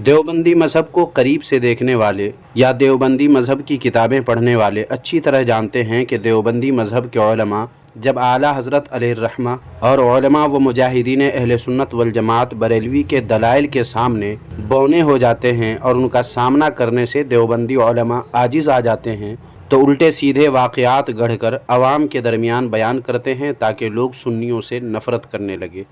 دیوبندی مذہب کو قریب سے دیکھنے والے یا دیوبندی مذہب کی کتابیں پڑھنے والے اچھی طرح جانتے ہیں کہ دیوبندی مذہب کے علماء جب اعلیٰ حضرت علیہ الرحمہ اور علماء و مجاہدین اہل سنت والجماعت بریلوی کے دلائل کے سامنے بونے ہو جاتے ہیں اور ان کا سامنا کرنے سے دیوبندی علماء عاجز آ جاتے ہیں تو الٹے سیدھے واقعات گڑھ کر عوام کے درمیان بیان کرتے ہیں تاکہ لوگ سنیوں سے نفرت کرنے لگے۔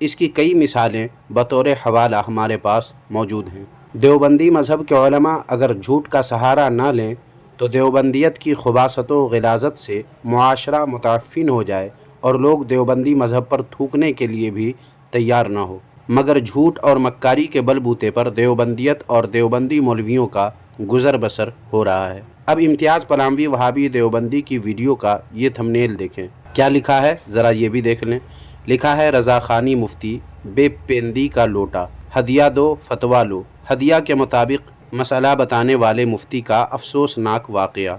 اس کی کئی مثالیں بطور حوالہ ہمارے پاس موجود ہیں۔ دیوبندی مذہب کے علماء اگر جھوٹ کا سہارا نہ لیں تو دیوبندیت کی خباثت و غلاظت سے معاشرہ متعفن ہو جائے اور لوگ دیوبندی مذہب پر تھوکنے کے لیے بھی تیار نہ ہو، مگر جھوٹ اور مکاری کے بل بوتے پر دیوبندیت اور دیوبندی مولویوں کا گزر بسر ہو رہا ہے۔ اب امتیاز پلاموی وہابی دیوبندی کی ویڈیو کا یہ تھمبنیل دیکھیں، کیا لکھا ہے ذرا یہ بھی دیکھ لیں۔ لکھا ہے رضا خانی مفتی بے پیندی کا لوٹا، ہدیہ دو فتویٰ لو۔ ہدیہ کے مطابق مسئلہ بتانے والے مفتی کا افسوسناک واقعہ۔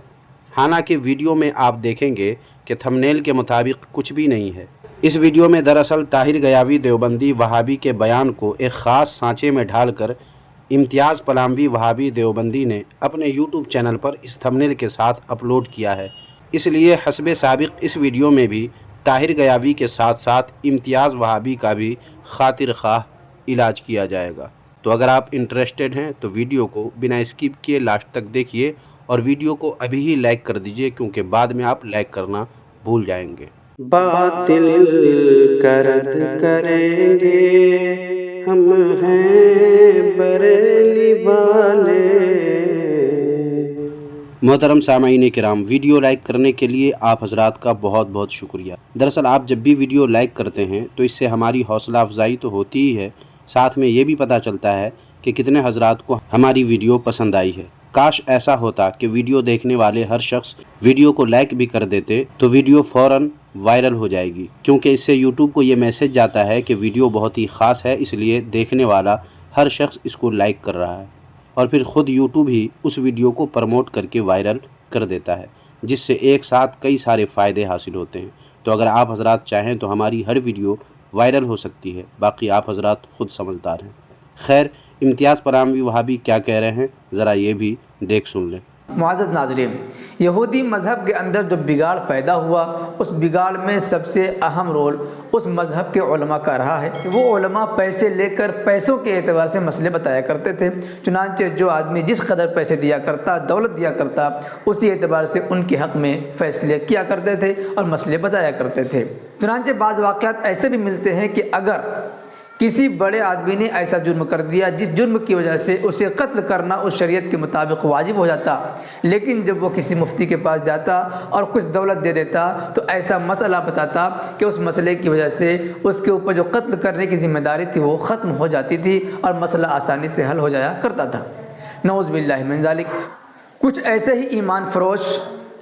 حالانکہ ویڈیو میں آپ دیکھیں گے کہ تھمبنیل کے مطابق کچھ بھی نہیں ہے۔ اس ویڈیو میں دراصل طاہر گیاوی دیوبندی وہابی کے بیان کو ایک خاص سانچے میں ڈھال کر امتیاز پلاموی وہابی دیوبندی نے اپنے یوٹیوب چینل پر اس تھمبنیل کے ساتھ اپلوڈ کیا ہے۔ اس لیے حسب سابق اس ویڈیو میں بھی طاہر گیاوی کے ساتھ ساتھ امتیاز وہابی کا بھی خاطر خواہ علاج کیا جائے گا۔ تو اگر آپ انٹرسٹڈ ہیں تو ویڈیو کو بنا اسکپ کیے لاسٹ تک دیکھیے اور ویڈیو کو ابھی ہی لائک کر دیجئے کیونکہ بعد میں آپ لائک کرنا بھول جائیں گے۔ باطل کا رد کریں گے ہم ہیں بریلی والے۔ محترم سامعین کرام، ویڈیو لائک کرنے کے لیے آپ حضرات کا بہت بہت شکریہ۔ دراصل آپ جب بھی ویڈیو لائک کرتے ہیں تو اس سے ہماری حوصلہ افزائی تو ہوتی ہی ہے، ساتھ میں یہ بھی پتہ چلتا ہے کہ کتنے حضرات کو ہماری ویڈیو پسند آئی ہے۔ کاش ایسا ہوتا کہ ویڈیو دیکھنے والے ہر شخص ویڈیو کو لائک بھی کر دیتے تو ویڈیو فوراً وائرل ہو جائے گی، کیونکہ اس سے یوٹیوب کو یہ میسج جاتا ہے کہ ویڈیو بہت ہی خاص ہے، اس لیے دیکھنے والا ہر شخص اس کو لائک کر رہا ہے، اور پھر خود یوٹیوب ہی اس ویڈیو کو پروموٹ کر کے وائرل کر دیتا ہے، جس سے ایک ساتھ کئی سارے فائدے حاصل ہوتے ہیں۔ تو اگر آپ حضرات چاہیں تو ہماری ہر ویڈیو وائرل ہو سکتی ہے، باقی آپ حضرات خود سمجھدار ہیں۔ خیر، امتیاز پلاموی وہابی کیا کہہ رہے ہیں ذرا یہ بھی دیکھ سن لیں۔ معزز ناظرین، یہودی مذہب کے اندر جو بگاڑ پیدا ہوا اس بگاڑ میں سب سے اہم رول اس مذہب کے علماء کا رہا ہے۔ وہ علماء پیسے لے کر پیسوں کے اعتبار سے مسئلے بتایا کرتے تھے، چنانچہ جو آدمی جس قدر پیسے دیا کرتا، دولت دیا کرتا، اسی اعتبار سے ان کے حق میں فیصلے کیا کرتے تھے اور مسئلے بتایا کرتے تھے۔ چنانچہ بعض واقعات ایسے بھی ملتے ہیں کہ اگر کسی بڑے آدمی نے ایسا جرم کر دیا جس جرم کی وجہ سے اسے قتل کرنا اس شریعت کے مطابق واجب ہو جاتا، لیکن جب وہ کسی مفتی کے پاس جاتا اور کچھ دولت دے دیتا تو ایسا مسئلہ بتاتا کہ اس مسئلے کی وجہ سے اس کے اوپر جو قتل کرنے کی ذمہ داری تھی وہ ختم ہو جاتی تھی اور مسئلہ آسانی سے حل ہو جایا کرتا تھا۔ نعوذ باللہ من ذالک۔ کچھ ایسے ہی ایمان فروش،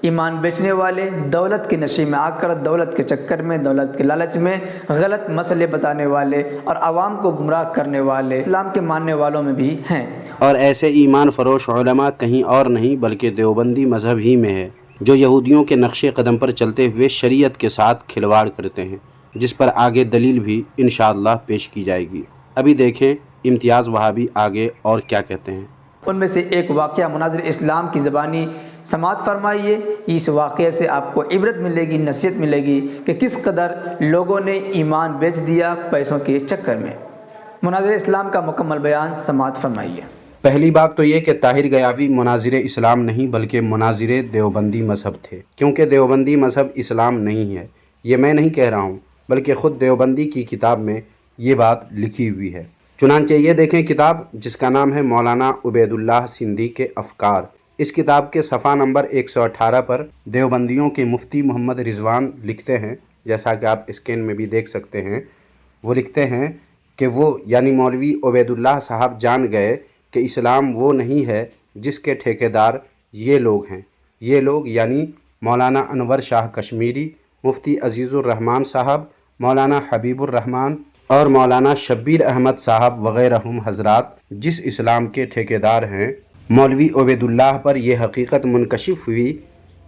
ایمان بیچنے والے دولت کے نشے میں آ کر، دولت کے چکر میں، دولت کے لالچ میں غلط مسئلے بتانے والے اور عوام کو گمراہ کرنے والے اسلام کے ماننے والوں میں بھی ہیں۔ اور ایسے ایمان فروش علماء کہیں اور نہیں بلکہ دیوبندی مذہب ہی میں ہے، جو یہودیوں کے نقش قدم پر چلتے ہوئے شریعت کے ساتھ کھلواڑ کرتے ہیں، جس پر آگے دلیل بھی انشاءاللہ پیش کی جائے گی۔ ابھی دیکھیں امتیاز وہابی آگے اور کیا کہتے ہیں۔ ان میں سے ایک واقعہ مناظر اسلام کی زبانی سماعت فرمائیے۔ اس واقعے سے آپ کو عبرت ملے گی، نصیحت ملے گی کہ کس قدر لوگوں نے ایمان بیچ دیا پیسوں کے چکر میں۔ مناظر اسلام کا مکمل بیان سماعت فرمائیے۔ پہلی بات تو یہ کہ طاہر گیاوی مناظر اسلام نہیں بلکہ مناظر دیوبندی مذہب تھے، کیونکہ دیوبندی مذہب اسلام نہیں ہے، یہ میں نہیں کہہ رہا ہوں بلکہ خود دیوبندی کی کتاب میں یہ بات لکھی ہوئی ہے۔ چنانچہ یہ دیکھیں کتاب جس کا نام ہے مولانا عبید اللہ سندھی کے افکار۔ اس کتاب کے صفحہ نمبر 118 پر دیوبندیوں کے مفتی محمد رضوان لکھتے ہیں، جیسا کہ آپ اسکرین میں بھی دیکھ سکتے ہیں، وہ لکھتے ہیں کہ وہ یعنی مولوی عبید اللہ صاحب جان گئے کہ اسلام وہ نہیں ہے جس کے ٹھیکیدار یہ لوگ ہیں۔ یہ لوگ یعنی مولانا انور شاہ کشمیری، مفتی عزیز الرحمن صاحب، مولانا حبیب الرحمن اور مولانا شبیر احمد صاحب وغیرہ حضرات جس اسلام کے ٹھیکیدار ہیں، مولوی عبید اللہ پر یہ حقیقت منکشف ہوئی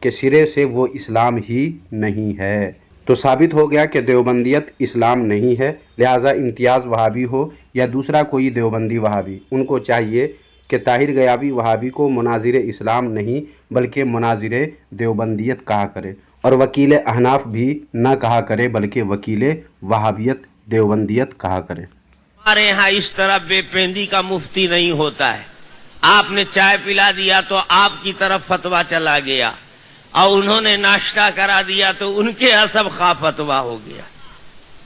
کہ سرے سے وہ اسلام ہی نہیں ہے۔ تو ثابت ہو گیا کہ دیوبندیت اسلام نہیں ہے، لہٰذا امتیاز وہابی ہو یا دوسرا کوئی دیوبندی وہابی، ان کو چاہیے کہ طاہر غیاوی وہابی کو مناظر اسلام نہیں بلکہ مناظر دیوبندیت کہا کرے، اور وکیل احناف بھی نہ کہا کرے بلکہ وکیل وہابیت دیوبندیت کہا کرے۔ ہمارے یہاں اس طرح بے پیندی کا مفتی نہیں ہوتا ہے۔ آپ نے چائے پلا دیا تو آپ کی طرف فتویٰ چلا گیا، اور انہوں نے ناشتہ کرا دیا تو ان کے حسب خواہ فتویٰ ہو گیا۔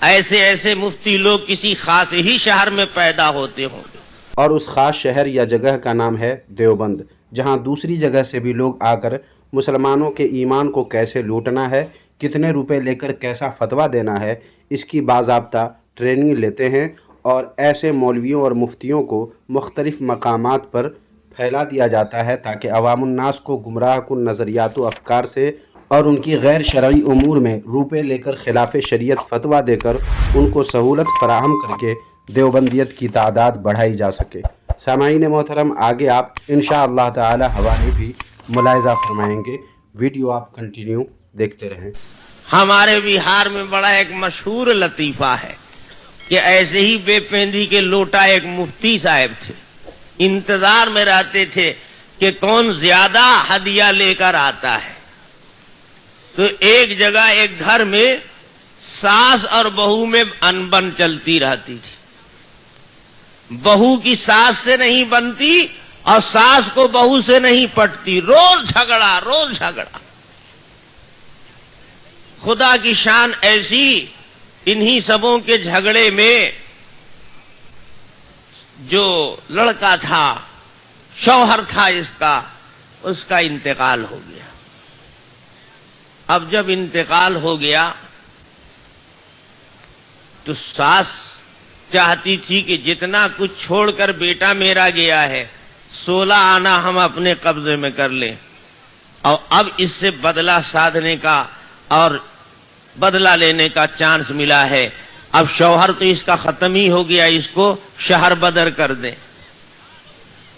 ایسے مفتی لوگ کسی خاص ہی شہر میں پیدا ہوتے ہوں گے، اور اس خاص شہر یا جگہ کا نام ہے دیوبند، جہاں دوسری جگہ سے بھی لوگ آ کر مسلمانوں کے ایمان کو کیسے لوٹنا ہے، کتنے روپے لے کر کیسا فتویٰ دینا ہے، اس کی باضابطہ ٹریننگ لیتے ہیں، اور ایسے مولویوں اور مفتیوں کو مختلف مقامات پر پھیلا دیا جاتا ہے تاکہ عوام الناس کو گمراہ کن نظریات و افکار سے اور ان کی غیر شرعی امور میں روپے لے کر خلاف شریعت فتویٰ دے کر ان کو سہولت فراہم کر کے دیوبندیت کی تعداد بڑھائی جا سکے۔ سامعین محترم، آگے آپ انشاءاللہ تعالی حوالے بھی ملاحظہ فرمائیں گے، ویڈیو آپ کنٹینیو دیکھتے رہیں۔ ہمارے بہار میں بڑا ایک مشہور لطیفہ ہے کہ ایسے ہی بے پیندی کے لوٹا ایک مفتی صاحب تھے، انتظار میں رہتے تھے کہ کون زیادہ ہدیہ لے کر آتا ہے۔ تو ایک جگہ ایک گھر میں ساس اور بہو میں انبن چلتی رہتی تھی، بہو کی ساس سے نہیں بنتی اور ساس کو بہو سے نہیں پٹتی، روز جھگڑا۔ خدا کی شان ایسی، انہی سبوں کے جھگڑے میں جو لڑکا تھا، شوہر تھا اس کا انتقال ہو گیا۔ اب جب انتقال ہو گیا تو ساس چاہتی تھی کہ جتنا کچھ چھوڑ کر بیٹا میرا گیا ہے 16 آنا ہم اپنے قبضے میں کر لیں، اور اب اس سے بدلہ سادھنے کا اور بدلہ لینے کا چانس ملا ہے۔ اب شوہر تو اس کا ختم ہی ہو گیا، اس کو شہر بدر کر دیں،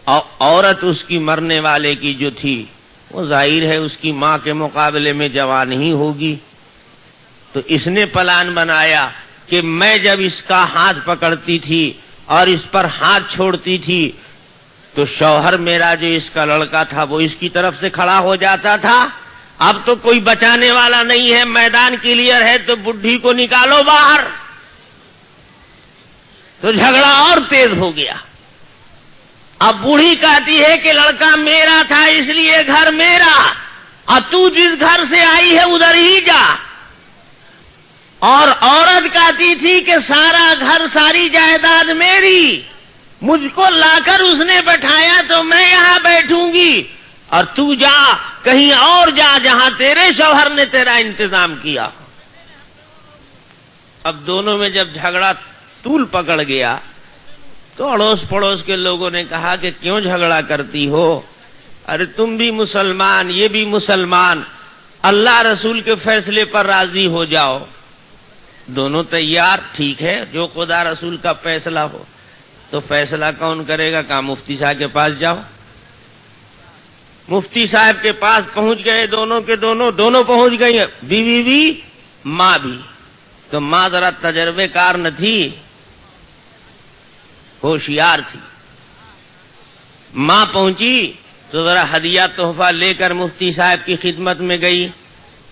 اور عورت اس کی مرنے والے کی جو تھی وہ ظاہر ہے اس کی ماں کے مقابلے میں جوان ہی ہوگی۔ تو اس نے پلان بنایا کہ میں جب اس کا ہاتھ پکڑتی تھی اور اس پر ہاتھ چھوڑتی تھی تو شوہر میرا جو اس کا لڑکا تھا وہ اس کی طرف سے کھڑا ہو جاتا تھا۔ اب تو کوئی بچانے والا نہیں ہے، میدان کلیئر ہے، تو بڈھی کو نکالو باہر۔ تو جھگڑا اور تیز ہو گیا۔ اب بوڑھی کہتی ہے کہ لڑکا میرا تھا اس لیے گھر میرا، اور تو جس گھر سے آئی ہے ادھر ہی جا۔ اور عورت کہتی تھی کہ سارا گھر ساری جائیداد میری، مجھ کو لا کر اس نے بٹھایا تو میں یہاں بیٹھوں گی، اور تو جا کہیں اور جا جہاں تیرے شوہر نے تیرا انتظام کیا۔ اب دونوں میں جب جھگڑا طول پکڑ گیا تو اڑوس پڑوس کے لوگوں نے کہا کہ کیوں جھگڑا کرتی ہو؟ ارے تم بھی مسلمان، یہ بھی مسلمان، اللہ رسول کے فیصلے پر راضی ہو جاؤ۔ دونوں تیار، ٹھیک ہے جو خدا رسول کا فیصلہ ہو۔ تو فیصلہ کون کرے گا؟ کہا مفتی صاحب کے پاس جاؤ۔ مفتی صاحب کے پاس پہنچ گئے، دونوں پہنچ گئی، بیوی بھی ماں بھی۔ تو ماں ذرا تجربے کار نہ تھی، ہوشیار تھی۔ ماں پہنچی تو ذرا ہدیہ تحفہ لے کر مفتی صاحب کی خدمت میں گئی۔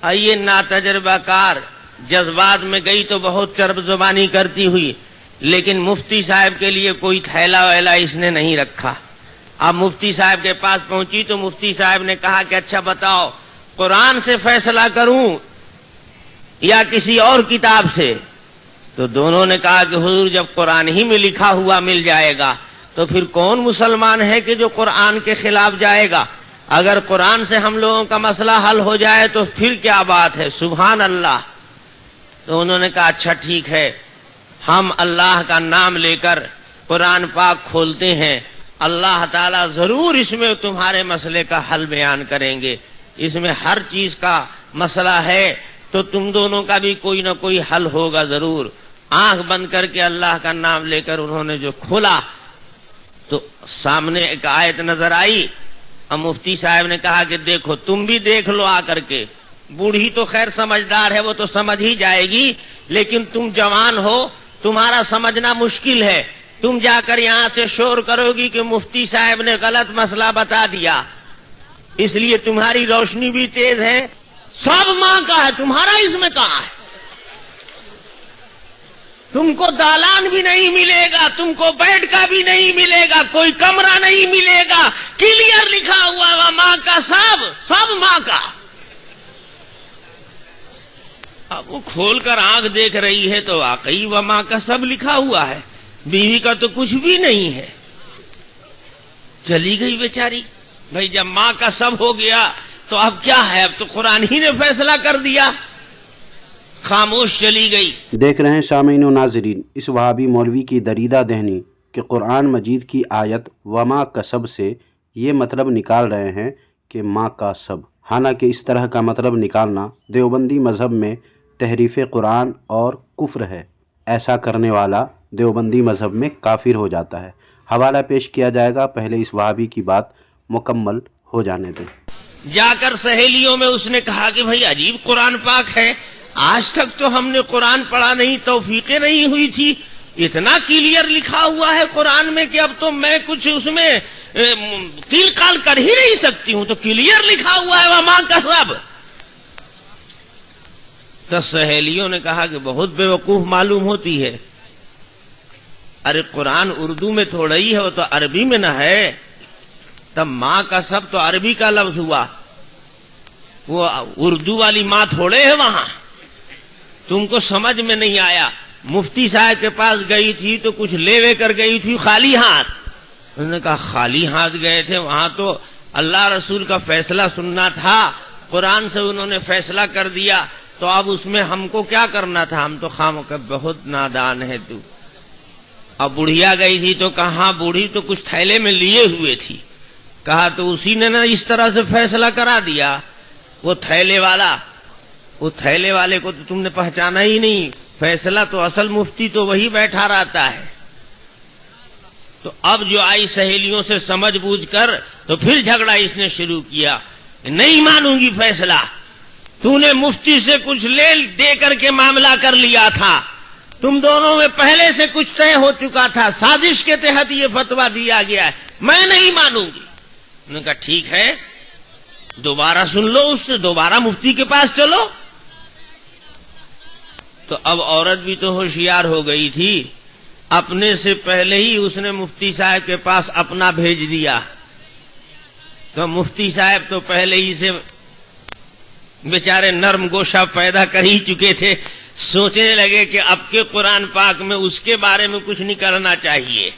آئیے ناتجربہ کار جذبات میں گئی تو بہت چرب زبانی کرتی ہوئی، لیکن مفتی صاحب کے لیے کوئی تھیلا ویلا اس نے نہیں رکھا۔ اب مفتی صاحب کے پاس پہنچی تو مفتی صاحب نے کہا کہ اچھا بتاؤ، قرآن سے فیصلہ کروں یا کسی اور کتاب سے؟ تو دونوں نے کہا کہ حضور جب قرآن ہی میں لکھا ہوا مل جائے گا تو پھر کون مسلمان ہے کہ جو قرآن کے خلاف جائے گا؟ اگر قرآن سے ہم لوگوں کا مسئلہ حل ہو جائے تو پھر کیا بات ہے، سبحان اللہ۔ تو انہوں نے کہا اچھا ٹھیک ہے، ہم اللہ کا نام لے کر قرآن پاک کھولتے ہیں، اللہ تعالیٰ ضرور اس میں تمہارے مسئلے کا حل بیان کریں گے، اس میں ہر چیز کا مسئلہ ہے تو تم دونوں کا بھی کوئی نہ کوئی حل ہوگا ضرور۔ آنکھ بند کر کے اللہ کا نام لے کر انہوں نے جو کھولا تو سامنے ایک آیت نظر آئی، اور مفتی صاحب نے کہا کہ دیکھو تم بھی دیکھ لو آ کر کے۔ बूढ़ी तो खैर समझदार है, वो तो समझ ही जाएगी, लेकिन तुम जवान हो, तुम्हारा समझना मुश्किल है। तुम जाकर यहां से शोर करोगी कि मुफ्ती साहब ने गलत मसला बता दिया, इसलिए तुम्हारी रोशनी भी तेज है। सब मां का है, तुम्हारा इसमें कहां है? तुमको दालान भी नहीं मिलेगा, तुमको बेड का भी नहीं मिलेगा, कोई कमरा नहीं मिलेगा, क्लियर लिखा हुआ है मां का, सब मां का। अब वो खोलकर आंख देख रही है तो वाकई वह मां का सब लिखा हुआ है, बीवी का तो कुछ भी नहीं है। चली गई बेचारी। भाई जब मां का सब हो गया तो अब क्या है, अब तो कुरान ही ने फैसला कर दिया। खामोश चली गई। देख रहे हैं सामीन व नाज़रीन, इस वहाबी मौलवी की दरीदा दहनी कि कुरान मजीद की आयत वमा कसब से ये मतलब निकाल रहे हैं कि माँ का सब। हालांकि इस तरह का मतलब निकालना देवबंदी मज़हब में तहरीफ़ कुरान और कुफ्र है। ऐसा करने वाला देवबंदी मज़हब में काफिर हो जाता है। हवाला पेश किया जाएगा, पहले इस वहाबी की बात मुकम्मल हो जाने दें। जाकर सहेलियों में उसने कहा कि भाई अजीब कुरान पाक है, आज तक तो हमने कुरान पढ़ा नहीं, तौफीकें नहीं हुई थी, इतना क्लियर लिखा हुआ है कुरान में कि अब तो मैं कुछ उसमें कील काल कर ही नहीं सकती हूं, तो क्लियर लिखा हुआ है वह मां का सब। तो सहेलियों ने कहा कि बहुत बेवकूफ मालूम होती है, अरे कुरान उर्दू में थोड़ा ही है, वो तो अरबी में न है। तब मां का सब तो अरबी का लफ्ज हुआ, वो उर्दू वाली मां थोड़े है वहां। तुमको समझ में नहीं आया। मुफ्ती साहब के पास गई थी तो कुछ लेवे कर गई थी खाली हाथ। उन्होंने कहा खाली हाथ गए थे, वहां तो अल्लाह रसूल का फैसला सुनना था, कुरान से उन्होंने फैसला कर दिया, तो अब उसमें हमको क्या करना था? हम तो खामोखा, बहुत नादान है तू। अब बुढ़िया गई थी तो कहा, बूढ़ी तो कुछ थैले में लिए हुए थी, कहा तो उसी ने ना इस तरह से फैसला करा दिया। वो थैले वाले को तो तुमने पहचाना ही नहीं, फैसला तो असल मुफ्ती तो वही बैठा रहता है। तो अब जो आई सहेलियों से समझ बूझ कर, तो फिर झगड़ा इसने शुरू किया, नहीं मानूंगी फैसला, तूने मुफ्ती से कुछ ले दे करके मामला कर लिया था, तुम दोनों में पहले से कुछ तय हो चुका था, साजिश के तहत ये फतवा दिया गया है, मैं नहीं मानूंगी। उन्होंने कहा ठीक है, दोबारा सुन लो उससे, दोबारा मुफ्ती के पास चलो। तो अब औरत भी तो होशियार हो गई थी, अपने से पहले ही उसने मुफ्ती साहब के पास अपना भेज दिया। तो मुफ्ती साहब तो पहले ही से बेचारे नर्म गोशा पैदा कर ही चुके थे, सोचने लगे कि अब के कुरान पाक में उसके बारे में कुछ निकलना चाहिए।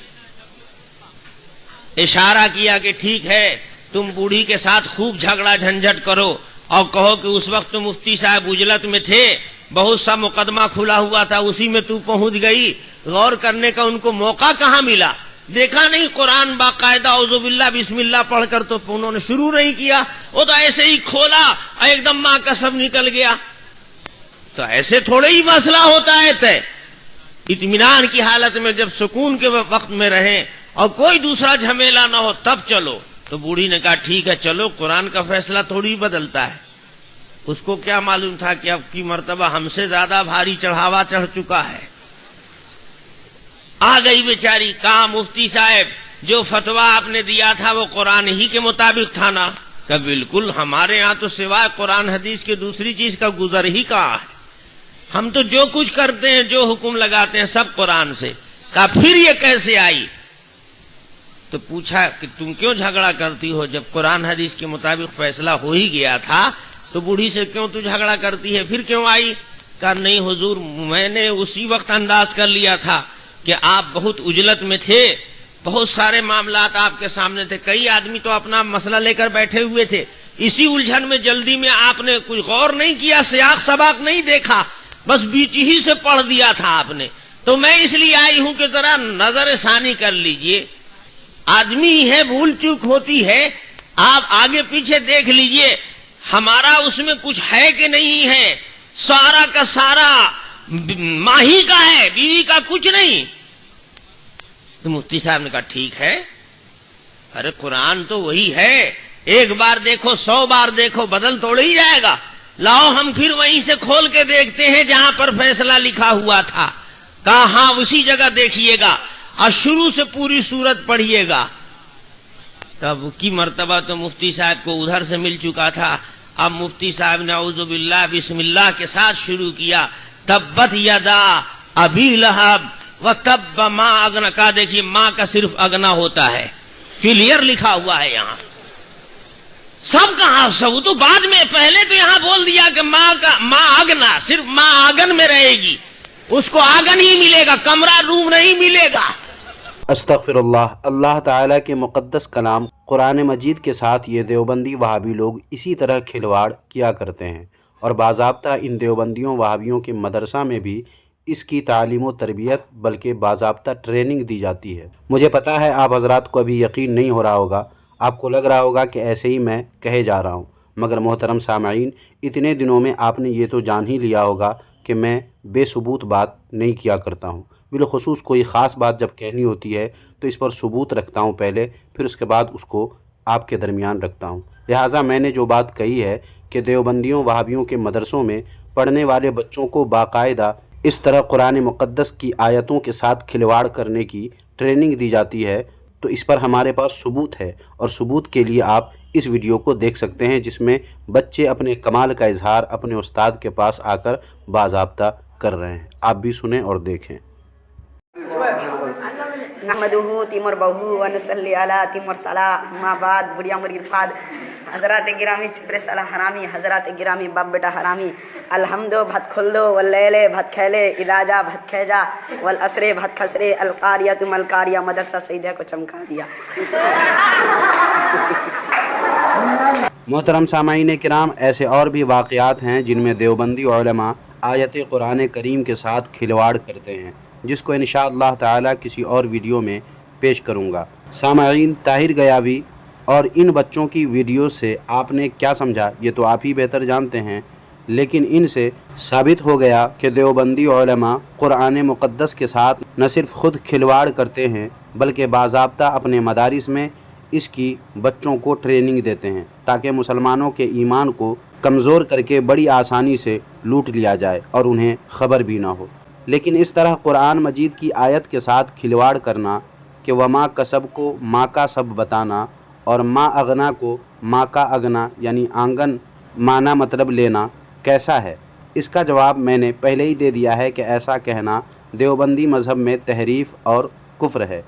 इशारा किया कि ठीक है, तुम बूढ़ी के साथ खूब झगड़ा झंझट करो और कहो कि उस वक्त तो मुफ्ती साहब उजलत में थे, बहुत सा मुकदमा खुला हुआ था, उसी में तू पहुंच गई, गौर करने का उनको मौका कहां मिला? देखा नहीं कुरान बाकायदा औज़ुबिल्लाह बिस्मिल्लाह पढ़कर तो उन्होंने शुरू नहीं किया, वो तो ऐसे ही खोला और एकदम मां का सब निकल गया। तो ऐसे थोड़े ही मसला होता है तय। इत्मीनान की हालत में जब सुकून के वक्त में रहे और कोई दूसरा झमेला ना हो तब चलो। तो बूढ़ी ने कहा ठीक है चलो, कुरान का फैसला थोड़ी बदलता है। उसको क्या मालूम था कि अब की मर्तबा हमसे ज्यादा भारी चढ़ावा चढ़ चुका है। आ गई बेचारी, कहा मुफ्ती साहब जो फतवा आपने दिया था वो कुरान ही के मुताबिक था ना? कहा बिल्कुल, हमारे यहाँ तो सिवाय कुरान हदीस के दूसरी चीज का गुजर ही कहाँ है, हम तो जो कुछ करते हैं, जो हुक्म लगाते हैं सब कुरान से। कहा फिर ये कैसे आई? तो पूछा कि तुम क्यों झगड़ा करती हो, जब कुरान हदीस के मुताबिक फैसला हो ही गया था तो बूढ़ी से क्यों तू झगड़ा करती है, फिर क्यों आई? कहा नहीं हुजूर, मैंने उसी वक्त अंदाज कर लिया था कि आप बहुत उजलत में थे, बहुत सारे मामलात आपके सामने थे, कई आदमी तो अपना मसला लेकर बैठे हुए थे, इसी उलझन में जल्दी में आपने कुछ गौर नहीं किया, सियाक सबाक नहीं देखा, बस बीच ही से पढ़ दिया था आपने। तो मैं इसलिए आई हूं कि जरा नजर सानी कर लीजिए, आदमी है, भूल चूक होती है, आप आगे पीछे देख लीजिए, हमारा उसमें कुछ है कि नहीं है, सारा का सारा माही का है, बीवी का कुछ नहीं। तो मुफ्ती साहब ने कहा ठीक है, अरे कुरान तो वही है, एक बार देखो 100 बार देखो, बदल थोड़ा ही जाएगा। लाओ हम फिर वहीं से खोल के देखते हैं जहां पर फैसला लिखा हुआ था। कहा हाँ उसी जगह देखिएगा और शुरू से पूरी सूरत पढ़िएगा। तब की मर्तबा तो मुफ्ती साहब को उधर से मिल चुका था। अब मुफ्ती साहब ने औज़ु बिल्लाह बिस्मिल्लाह के साथ शुरू किया, तब्बत यदा अबी लहब व तब्ब मा अगना। का देखिए माँ का सिर्फ अगना होता है, क्लियर लिखा हुआ है यहाँ। सब कहा सब तो बाद में, पहले तो यहां बोल दिया कि माँ आगना, सिर्फ माँ आंगन में रहेगी, उसको आंगन ही मिलेगा, कमरा रूम नहीं मिलेगा। अस्तगफिरुल्लाह। अल्लाह ताला के मुक़द्दस कलाम कुरान मजीद के साथ ये देवबंदी वहाबी लोग इसी तरह खिलवाड़ किया करते हैं और बाज़ाब्ता इन देवबंदियों वहाबियों के मदरसा में भी इसकी तालीम व तरबियत बल्कि बाज़ाब्ता ट्रेनिंग दी जाती है। मुझे पता है आप हज़रात को अभी यकीन नहीं हो रहा होगा, आपको लग रहा होगा कि ऐसे ही मैं कहे जा रहा हूँ, मगर मोहतरम सामईन इतने दिनों में आपने ये तो जान ही लिया होगा कि मैं बेसबूत बात नहीं किया करता हूँ। बिलखुसूस कोई ख़ास बात जब कहनी होती है तो इस पर सबूत रखता हूँ पहले, फिर उसके बाद उसको आपके दरमियान रखता हूँ। लिहाजा मैंने जो बात कही है कि देवबंदियों वहाबियों के मदरसों में पढ़ने वाले बच्चों को बाकायदा इस तरह कुरान मुक़द्दस की आयतों के साथ खिलवाड़ करने की ट्रेनिंग दी जाती है, तो इस पर हमारे पास सबूत है और सबूत के लिए आप इस वीडियो को देख सकते हैं जिसमें बच्चे अपने कमाल का इजहार अपने उस्ताद के पास आकर बाज़ाब्ता कर रहे हैं। आप भी सुनें और देखें। नहमदुहु तिमर बहु व नसल्ली अला तिमर सला मा बाद बुढ़िया मुरीद फाद हजरत गिरामी चित्र सला हरामी हजरत गिरामी बाप बेटा हरामी अलहमदो भत खुल्दो वल्लैले भत खैले इलाजा भत खैजा वल असरे भत खसरे अलकारिया तुम अलकारिया मदरसा सईदा को चमका दिया। मोहतरम सामाईन किराम, ऐसे और भी वाक़यात हैं जिनमें देवबंदी उलमा आयत कुरान करीम के साथ खिलवाड़ करते हैं, जिसको इंशाअल्लाह ताला किसी और वीडियो में पेश करूँगा। सामाईन, ताहिर गयावी और इन बच्चों की वीडियो से आपने क्या समझा ये तो आप ही बेहतर जानते हैं, लेकिन इनसे साबित हो गया कि देवबंदी उलमा कुरान मुक़द्दस के साथ न सिर्फ ख़ुद खिलवाड़ करते हैं बल्कि बाज़ाब्ता अपने मदारिस में इसकी बच्चों को ट्रेनिंग देते हैं ताकि मुसलमानों के ईमान को कमज़ोर करके बड़ी आसानी से लूट लिया जाए और उन्हें ख़बर भी ना हो। लेकिन इस तरह कुरान मजीद की आयत के साथ खिलवाड़ करना कि वमा कसब को माँ का सब बताना और माँ अगना को माँ का अगना यानी आंगन माना मतलब लेना कैसा है, इसका जवाब मैंने पहले ही दे दिया है कि ऐसा कहना देवबंदी मज़हब में तहरीफ़ और कुफ्र है।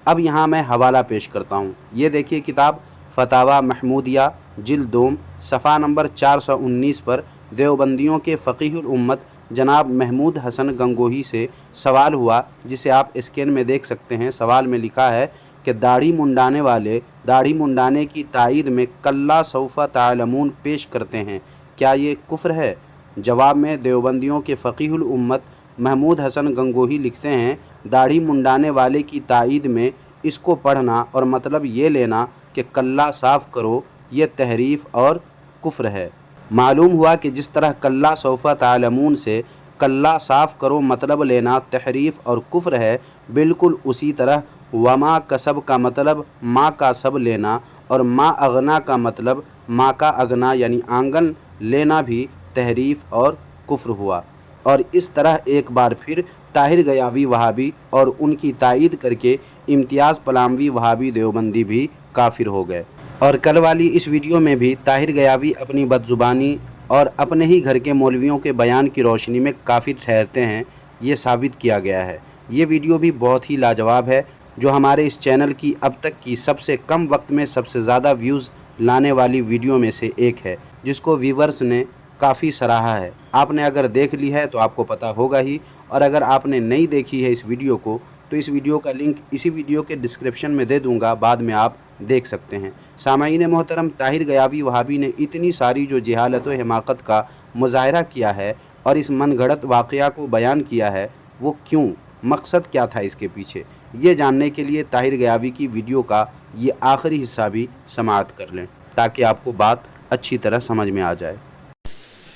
अब यहाँ मैं हवाला पेश करता हूँ। ये देखिए किताब फतावा महमूदिया जिल्द 2 सफ़ा नंबर 419 पर देवबंदियों के फ़क़ीहुल उम्मत जनाब महमूद हसन गंगोही से सवाल हुआ, जिसे आप स्क्रीन में देख सकते हैं। सवाल में लिखा है कि दाढ़ी मुंडाने वाले दाढ़ी मुंडाने की तायीद में कल्ला सौफ़ा तालमून पेश करते हैं, क्या ये कुफ्र है? जवाब में देवबंदियों के फ़क़ीहुल उम्मत महमूद हसन गंगोही लिखते हैं, दाढ़ी मुंडाने वाले की तायीद में इसको पढ़ना और मतलब ये लेना कि कल्ला साफ़ करो, ये तहरीफ़ और कुफ्र है। मालूम हुआ कि जिस तरह कल्ला सौफ़ा तालमून से कल्ला साफ़ करो मतलब लेना तहरीफ़ और कुफ्र है, बिल्कुल उसी तरह वमा कसब का मतलब माँ का सब लेना और माँ अगना का मतलब माँ का अगना यानी आंगन लेना भी तहरीफ़ और कुफ्र हुआ। और इस तरह एक बार फिर ताहिर गयावी वहाबी और उनकी तायीद करके इम्तियाज़ पलामवी वहाबी देवबंदी भी काफिर हो गए। और कल वाली इस वीडियो में भी ताहिर गयावी अपनी बदजुबानी और अपने ही घर के मौलवियों के बयान की रोशनी में काफिर ठहरते हैं, ये साबित किया गया है। ये वीडियो भी बहुत ही लाजवाब है, जो हमारे इस चैनल की अब तक की सबसे कम वक्त में सबसे ज़्यादा व्यूज़ लाने वाली वीडियो में से एक है, जिसको व्यूवर्स ने काफ़ी सराहा है। आपने अगर देख ली है तो आपको पता होगा ही, और अगर आपने नहीं देखी है इस वीडियो को तो इस वीडियो का लिंक इसी वीडियो के डिस्क्रिप्शन में दे दूंगा, बाद में आप देख सकते हैं। सामाईन मोहतरम, ताहिर गयावी वहाबी ने इतनी सारी जो जहालत व हिमाकत का मुजाहरा किया है और इस मनगढ़ंत वाक़या को बयान किया है, वो क्यों, मकसद क्या था इसके पीछे, ये जानने के लिए ताहिर गयावी की वीडियो का ये आखिरी हिस्सा भी समाअत कर लें ताकि आपको बात अच्छी तरह समझ में आ जाए।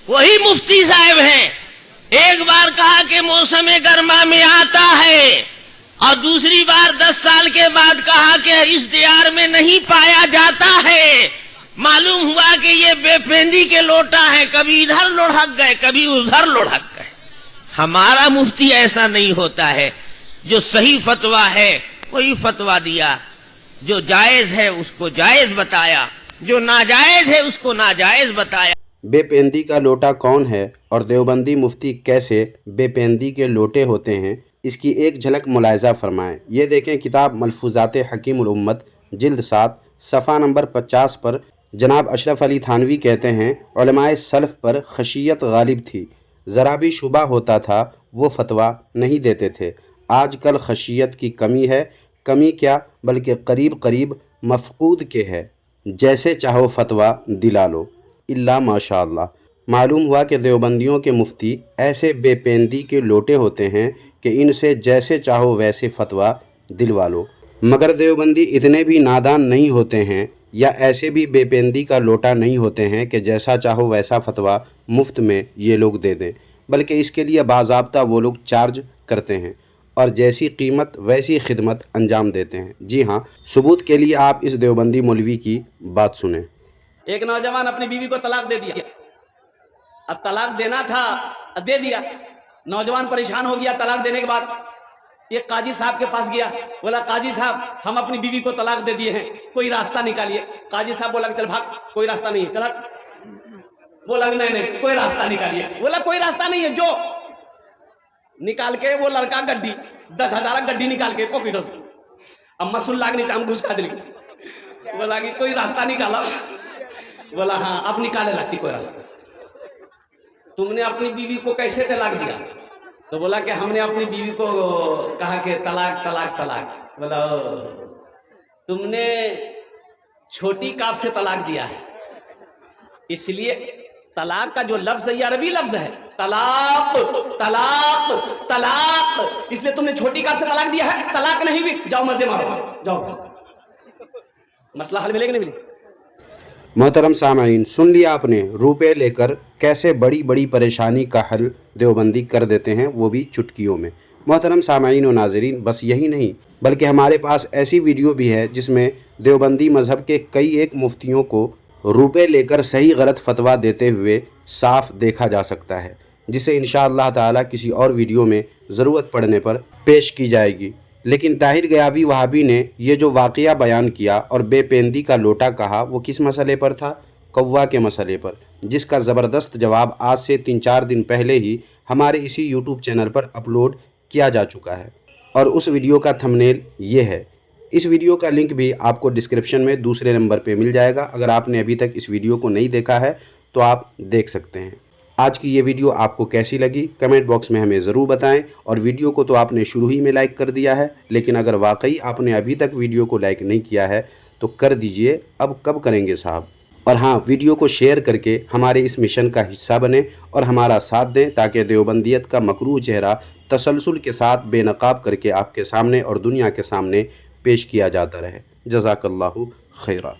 वही मुफ्ती साहब हैं, एक बार कहा कि मौसम गर्मा में आता है और दूसरी बार 10 साल के बाद कहा कि इस दियार में नहीं पाया जाता है। मालूम हुआ कि ये बेपेंदी के लोटा है, कभी इधर लुढ़क गए कभी उधर लुढ़क गए। हमारा मुफ्ती ऐसा नहीं होता है, जो सही फतवा है वही फतवा दिया, जो जायज है उसको जायज बताया, जो नाजायज है उसको नाजायज बताया। बेपेंदी का लोटा कौन है और देवबंदी मुफ्ती कैसे बेपेंदी के लोटे होते हैं, इसकी एक झलक मुलाहिजा फरमाएं। ये देखें किताब मलफूजात हकीमुल उम्मत जिल्द 7 सफ़ा नंबर 50 पर जनाब अशरफ अली थानवी कहते हैं, उलमाए सल्फ़ पर खशियत गालिब थी, ज़रा भी शुबा होता था वो फतवा नहीं देते थे। आजकल खशियत की कमी है, कमी क्या बल्कि करीब करीब मफकूद के है, जैसे चाहो फतवा दिला लो इल्ला माशाअल्लाह। मालूम हुआ कि देवबंदियों के मुफ्ती ऐसे बेपेंदी के लोटे होते हैं कि इनसे जैसे चाहो वैसे फतवा दिलवा लो। मगर देवबंदी इतने भी नादान नहीं होते हैं या ऐसे भी बेपेंदी का लोटा नहीं होते हैं कि जैसा चाहो वैसा फतवा मुफ्त में ये लोग दे दें, बल्कि इसके लिए बाज़ाब्ता वो लोग चार्ज करते हैं और जैसी कीमत वैसी खिदमत अंजाम देते हैं। जी हाँ, सबूत के लिए आप इस देवबंदी मौलवी की बात सुनें। एक नौजवान अपनी बीवी को तलाक दे दिया। अब तलाक देना था, दे दिया। नौजवान परेशान हो गया। तलाक देने के बाद ये काजी साहब के पास गया, बोला काजी साहब हम अपनी बीवी को तलाक दे दिए हैं, कोई रास्ता निकालिए। काजी साहब बोला चल भाग, कोई रास्ता नहीं है, चला। बोला नहीं कोई रास्ता निकालिए। बोला कोई रास्ता नहीं है, जो निकाल के वो लड़का गड्डी 10,000 गड्डी निकाल के पॉकेटों से अब मसुल्ला के नीचे हम घुस का दिल। बोला कि कोई रास्ता निकाला। बोला हाँ अब निकाले लगती कोई रास्ता। तुमने अपनी बीवी को कैसे तलाक दिया? तो बोला कि हमने अपनी बीवी को कहा कि तलाक तलाक तलाक। बोला तुमने छोटी काफ से तलाक दिया है, इसलिए तलाक का जो लफ्ज है ये अरबी लफ्ज है, तलाक तलाक तलाक, इसलिए तुमने छोटी काफ से तलाक दिया है। तलाक नहीं हुई, जाओ मजे मारो, जाओ। मसला हल मिलेगा नहीं मिलेगा? मोहतरम सामाईन, सुन लिया आपने, रुपए लेकर कैसे बड़ी बड़ी परेशानी का हल देवबंदी कर देते हैं, वो भी चुटकियों में। मोहतरम सामाईन व नाज़रीन, बस यही नहीं बल्कि हमारे पास ऐसी वीडियो भी है जिसमें देवबंदी मज़हब के कई एक मुफ्तियों को रुपए लेकर सही गलत फतवा देते हुए साफ देखा जा सकता है, जिसे इंशाअल्लाह ताला किसी और वीडियो में ज़रूरत पड़ने पर पेश की जाएगी। लेकिन ताहिर गयावी वहाबी ने ये जो वाक़या बयान किया और बेपेंदी का लोटा कहा, वो किस मसले पर था? कौवा के मसले पर, जिसका ज़बरदस्त जवाब आज से 3-4 दिन पहले ही हमारे इसी यूट्यूब चैनल पर अपलोड किया जा चुका है और उस वीडियो का थंबनेल ये है। इस वीडियो का लिंक भी आपको डिस्क्रिप्शन में दूसरे नंबर पे मिल जाएगा। अगर आपने अभी तक इस वीडियो को नहीं देखा है तो आप देख सकते हैं। आज की ये वीडियो आपको कैसी लगी कमेंट बॉक्स में हमें ज़रूर बताएं। और वीडियो को तो आपने शुरू ही में लाइक कर दिया है, लेकिन अगर वाकई आपने अभी तक वीडियो को लाइक नहीं किया है तो कर दीजिए, अब कब करेंगे साहब। और हाँ, वीडियो को शेयर करके हमारे इस मिशन का हिस्सा बने और हमारा साथ दें, ताकि देवबंदियत का मकरूह चेहरा तसलसल के साथ बेनकाब करके आपके सामने और दुनिया के सामने पेश किया जाता रहे। जज़ाकल्लाहु खैरा।